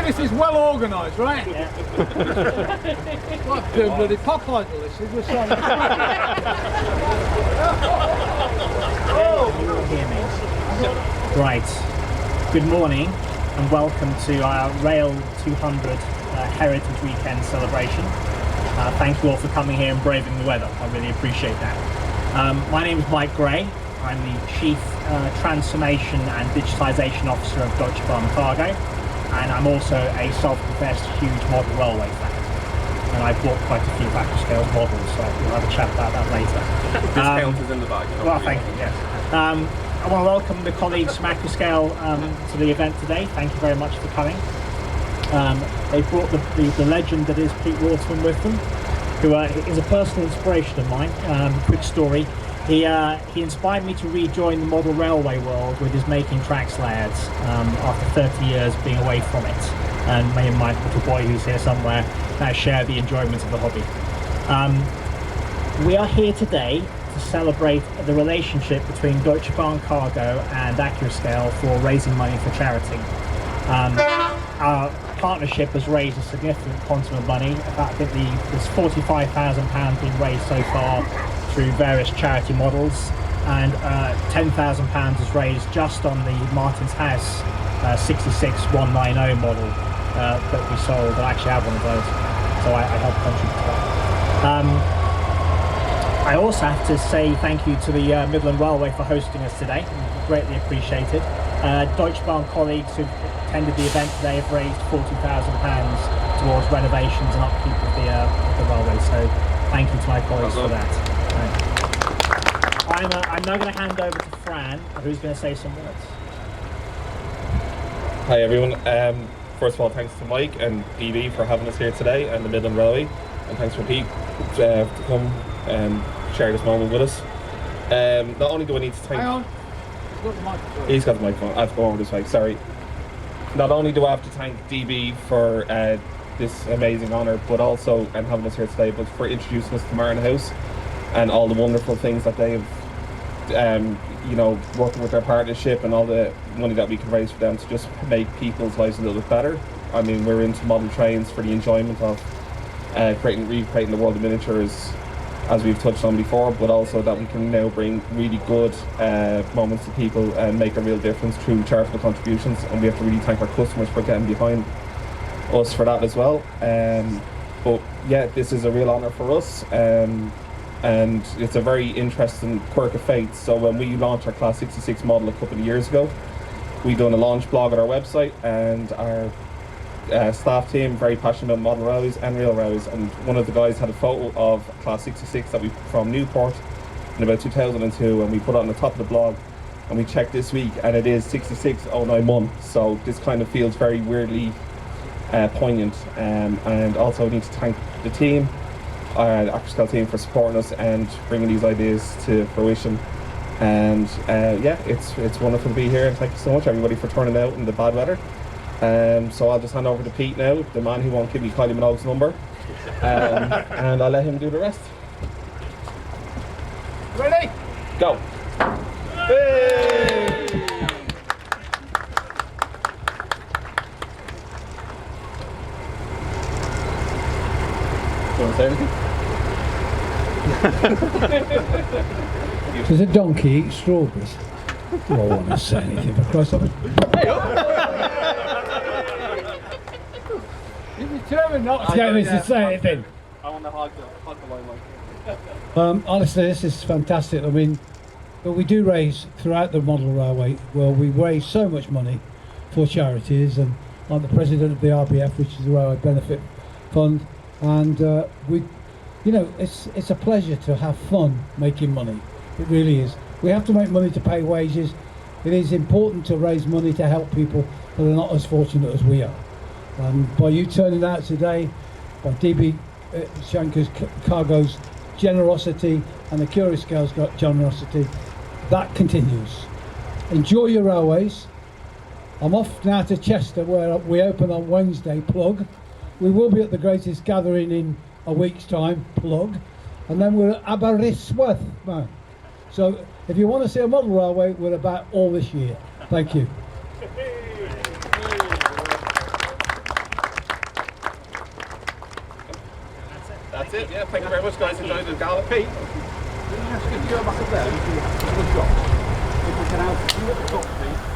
This is well organised, right? Yeah. Like doing bloody pop idol, this is. Right. Good morning and welcome to our Rail 200 Heritage Weekend celebration. Thank you all for coming here and braving the weather. I really appreciate that. My name is Mike Gray. I'm the Chief Transformation and Digitisation Officer of Deutsche Bahn Cargo, and I'm also a self-professed huge model railway fan. And I've bought quite a few Accurascale models, so we'll have a chat about that later. Discount is in the bag. Well, thank you, yes. I want to welcome the colleagues from Accurascale to the event today. Thank you very much for coming. They brought the legend that is Pete Waterman with them, who is a personal inspiration of mine. Quick story. He inspired me to rejoin the model railway world with his making tracks layouts after 30 years being away from it. And me and my little boy, who's here somewhere, now share the enjoyment of the hobby. We are here today to celebrate the relationship between Deutsche Bahn Cargo and Accurascale for raising money for charity. Our partnership has raised a significant quantum of money. In fact, I think there's £45,000 been raised so far through various charity models, and £10,000 is raised just on the Martin's House 66190 model that we sold. I actually have one of those, so I helped contribute to that. I also have to say thank you to the Midland Railway for hosting us today. Greatly appreciated. Deutsche Bahn colleagues who attended the event today have raised £40,000 towards renovations and upkeep of the railway, so thank you to my colleagues for that. I'm now going to hand over to Fran, who's going to say some words. Hi everyone. First of all, thanks to Mike and DB for having us here today, and the Midland Railway, and thanks for Pete to come and share this moment with us. Not only do I need to thank... Hang on. He's got the microphone. He's got the microphone. I have to go over this way, sorry. Not only do I have to thank DB for this amazing honour, but also, and having us here today, but for introducing us to Martin House and all the wonderful things that they've working with their partnership and all the money that we can raise for them to just make people's lives a little bit better. I mean, we're into model trains for the enjoyment of recreating the world of miniatures, as we've touched on before, but also that we can now bring really good moments to people and make a real difference through charitable contributions, and we have to really thank our customers for getting behind us for that as well. But yeah, this is a real honour for us. And it's a very interesting quirk of fate. So when we launched our Class 66 model a couple of years ago, we done a launch blog on our website, and our staff team very passionate about model railways and rail railways, and one of the guys had a photo of Class 66 that we from Newport in about 2002, and we put it on the top of the blog, and we checked this week and it is 66091. So this kind of feels very weirdly poignant, and also I need to thank the team, the Accurascale team, for supporting us and bringing these ideas to fruition. And yeah, it's wonderful to be here, and thank you so much everybody for turning out in the bad weather. So I'll just hand over to Pete now, the man who won't give me Kylie Minogue's number, and I'll let him do the rest. Ready? Go! Hey! Do you want to say anything? Does a donkey eat strawberries? Do I want to say anything, for Christ's sake? You're determined not to get me to say anything. I want to hog the line. Honestly, this is fantastic. I mean, but we do raise throughout the model railway. Well, we raise so much money for charities, and I'm the president of the RBF, which is the Railway Benefit Fund, and it's a pleasure to have fun making money. It really is. We have to make money to pay wages. It is important to raise money to help people that are not as fortunate as we are. And by you turning out today, by DB Shanker's Cargo's generosity and the Accurascale's generosity, that continues. Enjoy your railways. I'm off now to Chester, where we open on Wednesday, plug. We will be at the greatest gathering in a week's time, plug. And then we're at Aberystwyth, man. So if you want to see a model railway, we're about all this year. Thank you. That's it, yeah. Thank you very much, guys. Enjoy the gala. Pete. If you go back up there, you can have a drop. If we can have you at the top, Pete.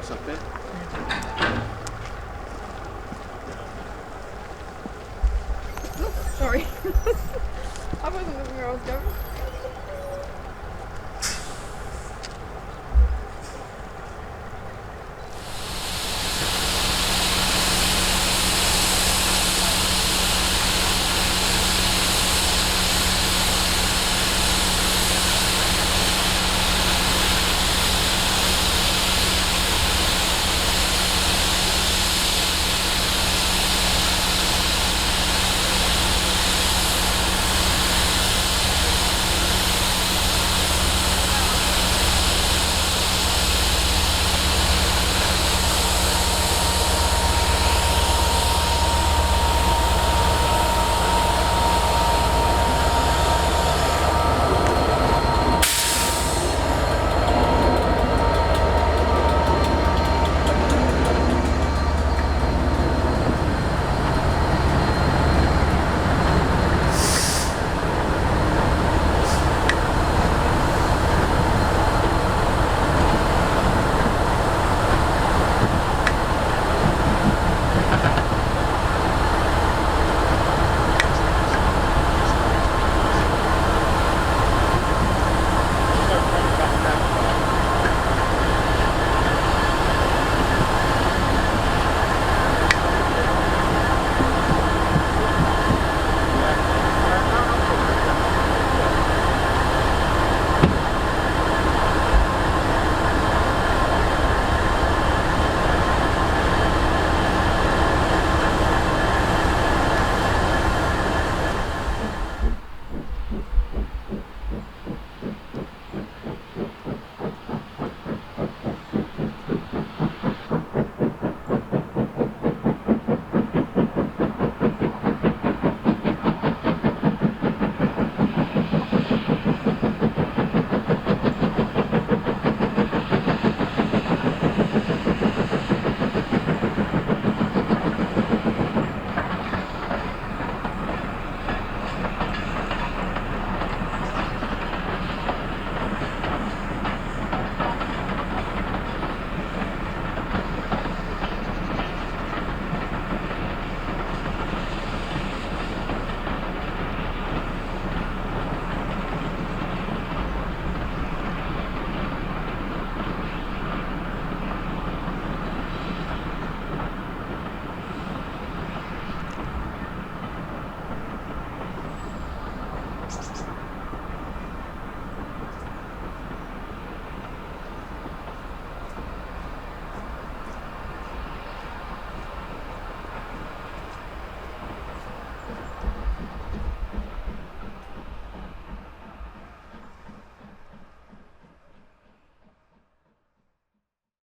That's up there. Sorry. I wasn't looking where I was going.